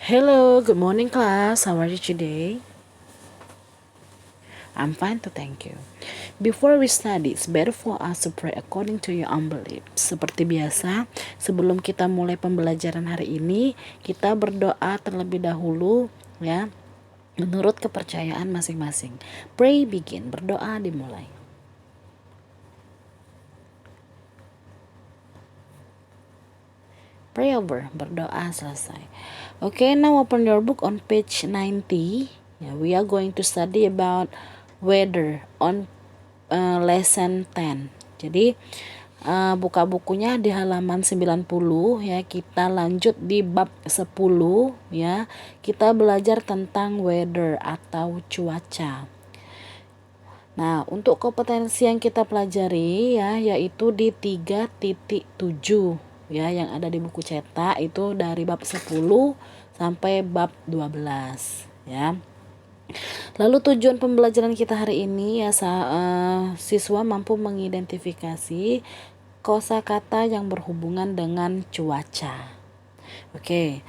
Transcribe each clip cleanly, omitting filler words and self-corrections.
Hello, good morning class. How are you today? I'm fine too, thank you. Before we study, it's better for us to pray according to your unbelief. Seperti biasa, sebelum kita mulai pembelajaran hari ini, kita berdoa terlebih dahulu ya, menurut kepercayaan masing-masing. Pray begin, berdoa dimulai. Pray over, berdoa selesai. Okay, now open your book on page 90. Yeah, we are going to study about weather on lesson 10. Jadi buka bukunya di halaman 90 ya. Kita lanjut di bab 10 ya. Kita belajar tentang weather atau cuaca. Nah, untuk kompetensi yang kita pelajari ya yaitu di 3.7 ya yang ada di buku cetak itu dari bab 10 sampai bab 12 ya. Lalu tujuan pembelajaran kita hari ini ya siswa mampu mengidentifikasi kosakata yang berhubungan dengan cuaca. Okay.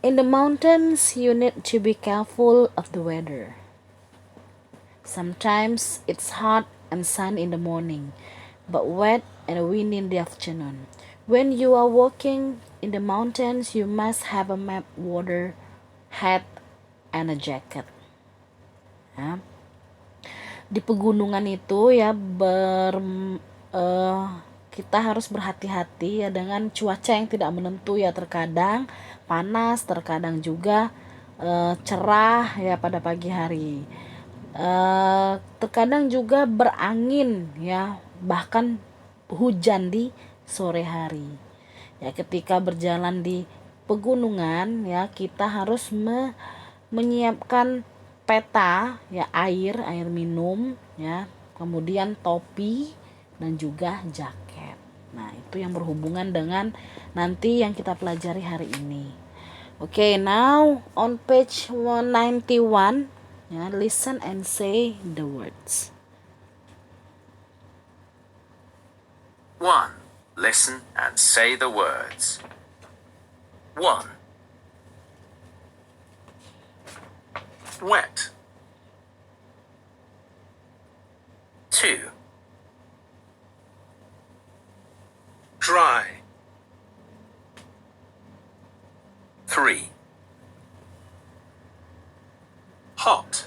In the mountains you need to be careful of the weather. Sometimes it's hot and sun in the morning, but wet and windy in the afternoon. When you are walking in the mountains, you must have a map, water, hat, and a jacket. Ya. Di pegunungan itu ya kita harus berhati-hati ya dengan cuaca yang tidak menentu ya, terkadang panas, terkadang juga cerah ya pada pagi hari. Terkadang juga berangin ya, bahkan hujan di sore hari. Ya, ketika berjalan di pegunungan ya kita harus menyiapkan peta ya, air minum ya, kemudian topi dan juga jaket. Nah, itu yang berhubungan dengan nanti yang kita pelajari hari ini. Okay, now on page 191 ya, listen and say the words. 1. Listen and say the words. 1. Wet. 2. Dry. 3. Hot.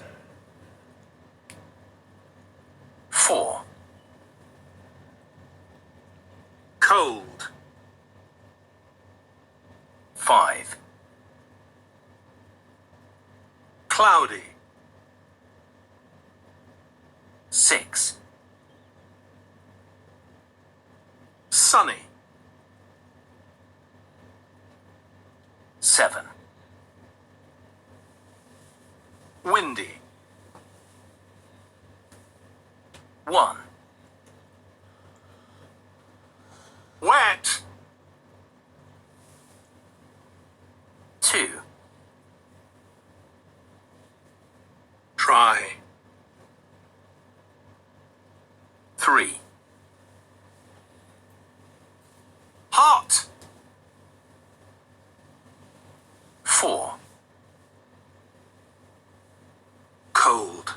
4. Cold. 5. Cloudy. 6. Sunny. 7. Windy. 1. Wet. 2. Dry. 3. Hot. 4. Cold.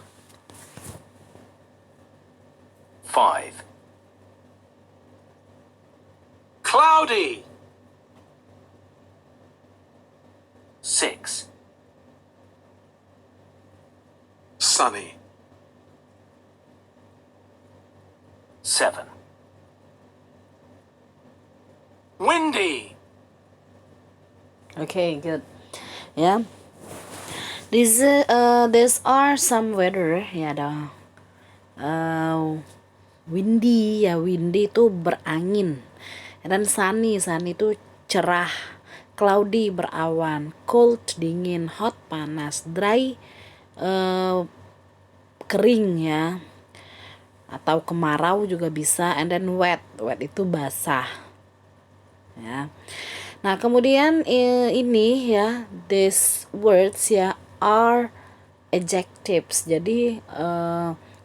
5. Cloudy. 6. Sunny. 7. Windy. Okay, good. Ya. These are some weather ya, ada windy ya, windy itu berangin, dan sunny itu cerah, cloudy berawan, cold dingin, hot panas, dry kering ya, atau kemarau juga bisa, and then wet itu basah ya. Nah, kemudian ini ya, these words ya are adjectives. Jadi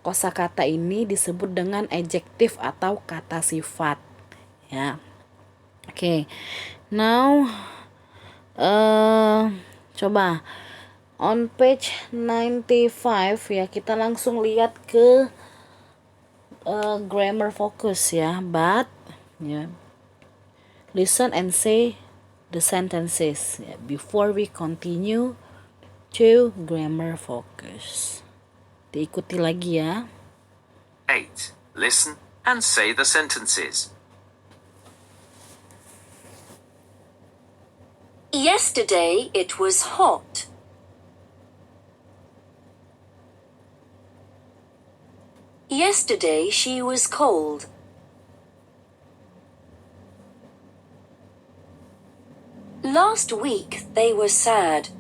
kosakata ini disebut dengan adjektif atau kata sifat ya. Okay. Now coba on page 95 ya, kita langsung lihat ke grammar focus ya, but ya, listen and say the sentences ya, before we continue to grammar focus. Diikuti lagi ya. 8. Listen and say the sentences. Yesterday it was hot. Yesterday she was cold. Last week they were sad.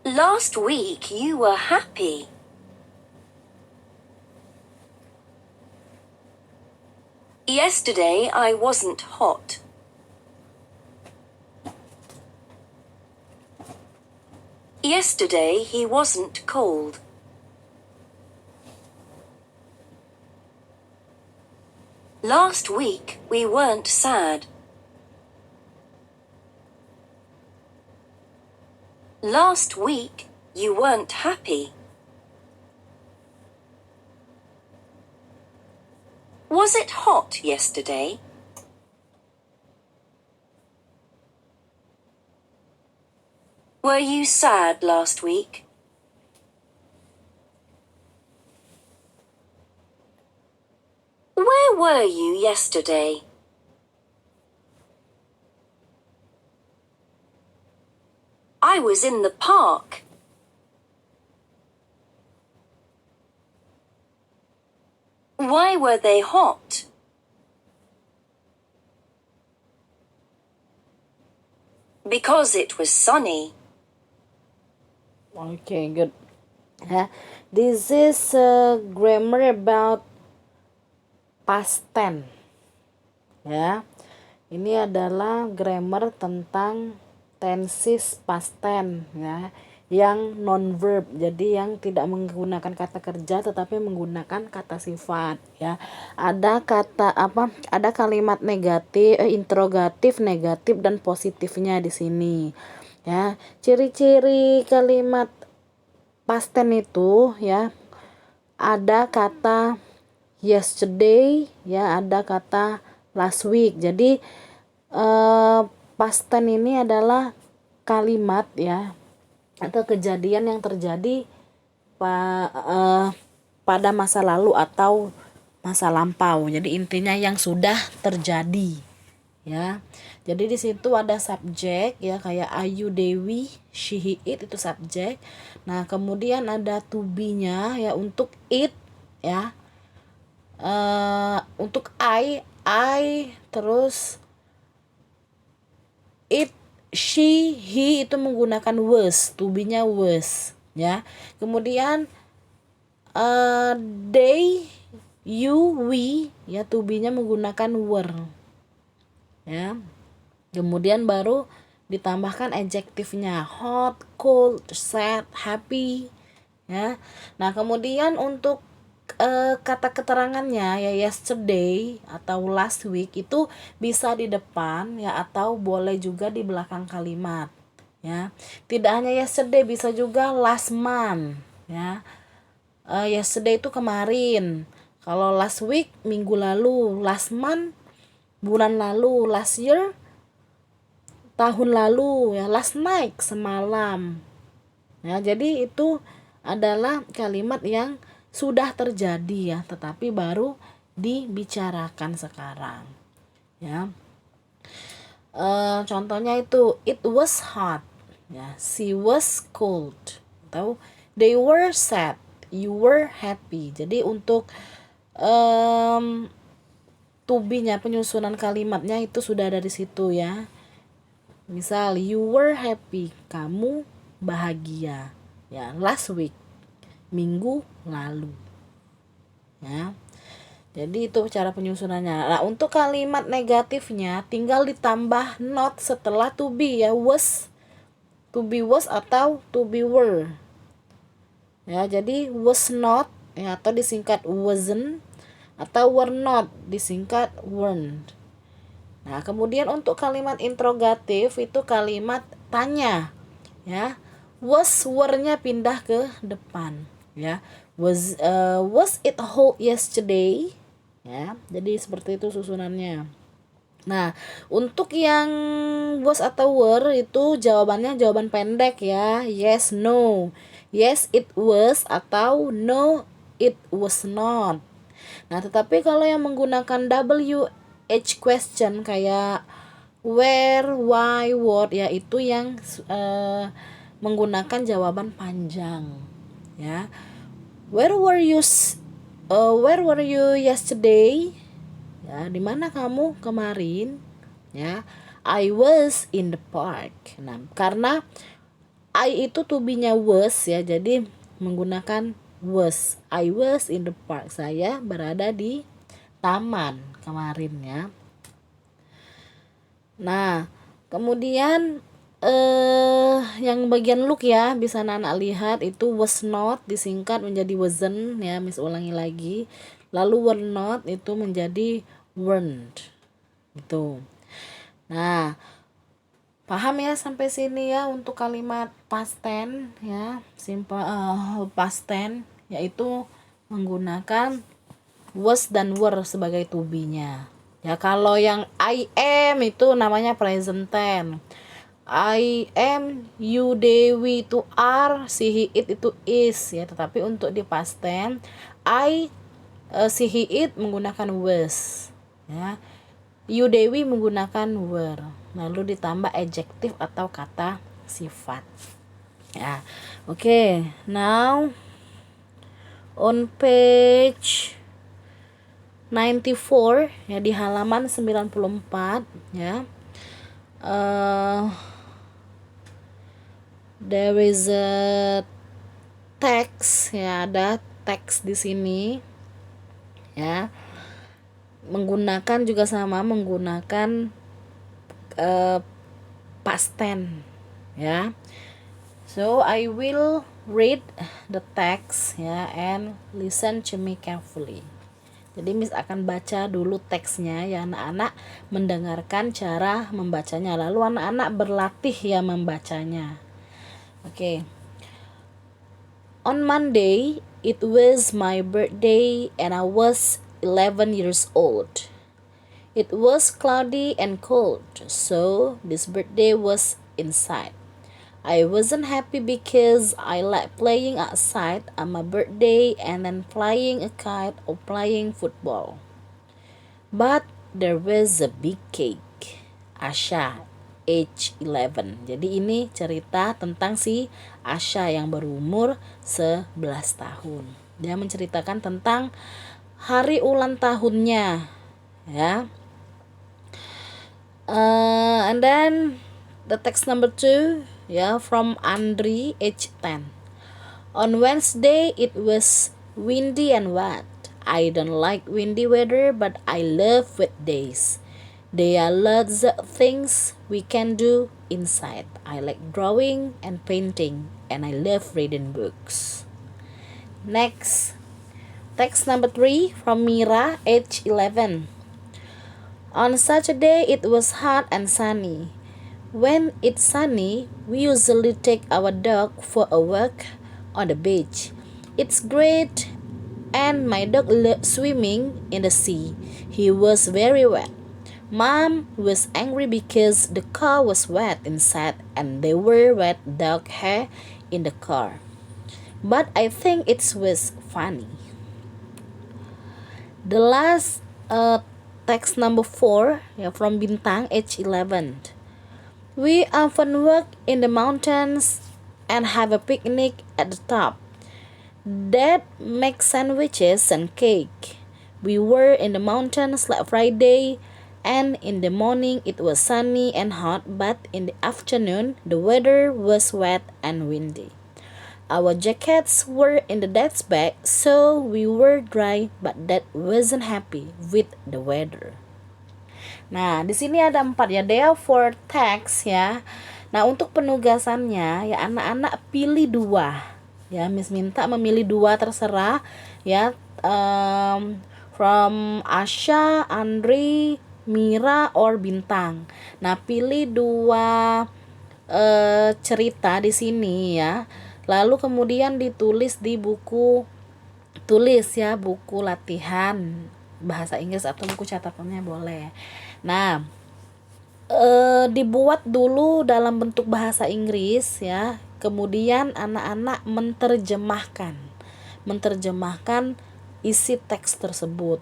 Last week you were happy. Yesterday I wasn't hot. Yesterday he wasn't cold. Last week we weren't sad. Last week you weren't happy. Was it hot yesterday? Were you sad last week? Where were you yesterday? I was in the park. Why were they hot? Because it was sunny. Okay, good. This is grammar about past tense. Ya, ini adalah grammar tentang tenses past tense ya, yang non verb. Jadi yang tidak menggunakan kata kerja tetapi menggunakan kata sifat ya. Ada kata apa? Ada kalimat negatif, interrogatif, negatif dan positifnya di sini. Ya, ciri-ciri kalimat past tense itu ya, ada kata yesterday ya, ada kata last week. Jadi past tense ini adalah kalimat ya atau kejadian yang terjadi pada masa lalu atau masa lampau. Jadi intinya yang sudah terjadi ya. Jadi di situ ada subjek ya, kayak Ayu Dewi, she he it, itu subjek. Nah kemudian ada to be-nya ya, untuk it ya, untuk I, terus it, she, he itu menggunakan was, to be-nya was ya. Kemudian they, you, we ya, to be-nya menggunakan were ya. Kemudian baru ditambahkan adjektifnya hot, cold, sad, happy ya. Nah kemudian untuk kata keterangannya ya, yesterday atau last week itu bisa di depan ya, atau boleh juga di belakang kalimat ya. Tidak hanya yesterday, bisa juga last month ya. Yesterday itu kemarin, kalau last week minggu lalu, last month bulan lalu, last year tahun lalu ya, last night semalam ya. Jadi itu adalah kalimat yang sudah terjadi ya, tetapi baru dibicarakan sekarang ya. Contohnya itu it was hot ya, she was cold, atau they were sad, you were happy. Jadi untuk to be-nya, penyusunan kalimatnya itu sudah ada di situ ya. Misal you were happy, kamu bahagia ya, last week, minggu lalu ya. Jadi itu cara penyusunannya. Nah untuk kalimat negatifnya tinggal ditambah not setelah to be ya, was, to be was atau to be were ya. Jadi was not ya, atau disingkat wasn't, atau were not disingkat weren't. Nah, kemudian untuk kalimat interrogatif itu kalimat tanya, ya. Was were-nya pindah ke depan, ya. Was it hot yesterday? Ya, jadi seperti itu susunannya. Nah, untuk yang was atau were itu jawabannya jawaban pendek ya. Yes, no. Yes, it was atau no, it was not. Nah, tetapi kalau yang menggunakan WH question kayak where, why, what ya itu yang menggunakan jawaban panjang ya. Where were you yesterday? Ya, di mana kamu kemarin? Ya, I was in the park. Nah, karena I itu to be-nya was ya, jadi menggunakan was. I was in the park. Saya berada di taman kemarin ya. Nah, kemudian yang bagian look ya, bisa Nana lihat itu was not disingkat menjadi wasn't ya, Miss ulangi lagi. Lalu were not itu menjadi weren't. Gitu. Nah, paham ya sampai sini ya untuk kalimat past tense ya, simple past tense yaitu menggunakan was dan were sebagai to be-nya. Ya, kalau yang I am itu namanya present tense. I am, you, they, we itu are, she, he, it itu is ya. Tetapi untuk di past tense I, she, he, it menggunakan was ya. You, they, we menggunakan were. Lalu ditambah adjektif atau kata sifat. Ya. Oke, now on page 94 ya, di halaman 94 ya. There is a text ya, ada teks di sini ya. Menggunakan juga sama menggunakan past tense ya. So I will read the text ya and listen to me carefully. Jadi Miss akan baca dulu teksnya ya, anak-anak mendengarkan cara membacanya, lalu anak-anak berlatih ya membacanya. Oke. On Monday it was my birthday and I was 11 years old. It was cloudy and cold, so this birthday was inside. I wasn't happy because I like playing outside on my birthday and then flying a kite or playing football. But there was a big cake. Asha, age 11. Jadi ini cerita tentang si Asha yang berumur 11 tahun. Dia menceritakan tentang hari ulang tahunnya ya. And then the text number 2 ya, from Andri, age 10. On Wednesday it was windy and wet. I don't like windy weather, but I love wet days. There are lots of things we can do inside. I like drawing and painting, and I love reading books. Next, text number 3 from Mira, age 11. On Saturday it was hot and sunny. When it's sunny, we usually take our dog for a walk on the beach. It's great, and my dog loved swimming in the sea. He was very wet. Mom was angry because the car was wet inside and there were wet dog hair in the car. But I think it was funny. The last text number 4 ya, from Bintang, age 11. We often walk in the mountains and have a picnic at the top. Dad makes sandwiches and cake. We were in the mountains last Friday, and in the morning it was sunny and hot, but in the afternoon the weather was wet and windy. Our jackets were in the dad's bag, so we were dry, but Dad wasn't happy with the weather. Nah, di sini ada 4 ya, there are 4 text ya. Nah, untuk penugasannya ya anak-anak pilih 2. Ya, Miss minta memilih 2 terserah ya, from Asha, Andri, Mira or bintang. Nah, pilih 2 cerita di sini ya. Lalu kemudian ditulis di buku buku latihan bahasa Inggris atau buku catatannya boleh. Nah, dibuat dulu dalam bentuk bahasa Inggris ya. Kemudian anak-anak menerjemahkan isi teks tersebut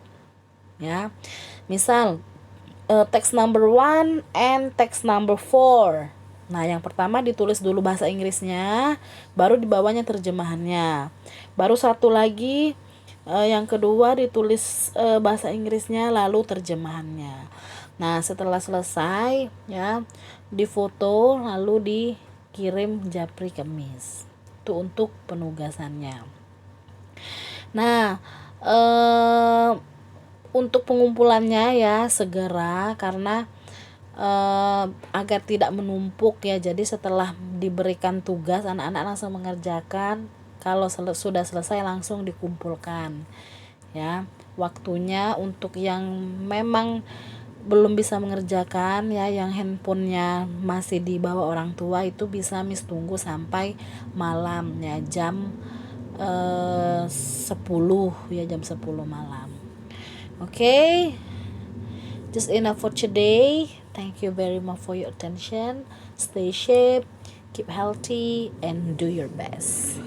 ya. Misal teks number 1 and teks number 4. Nah, yang pertama ditulis dulu bahasa Inggrisnya, baru di bawahnya terjemahannya. Baru satu lagi yang kedua ditulis bahasa Inggrisnya lalu terjemahannya. Nah, setelah selesai ya, difoto lalu dikirim Japri ke Miss. Itu untuk penugasannya. Nah, untuk pengumpulannya ya segera karena agar tidak menumpuk ya. Jadi setelah diberikan tugas anak-anak langsung mengerjakan. Kalau sudah selesai langsung dikumpulkan ya. Waktunya untuk yang memang belum bisa mengerjakan ya, yang handphonenya masih di bawah orang tua, itu bisa Miss tunggu sampai malam ya, jam 10 ya, jam 10 malam. Okay, just enough for today. Thank you very much for your attention. Stay safe, keep healthy, and do your best.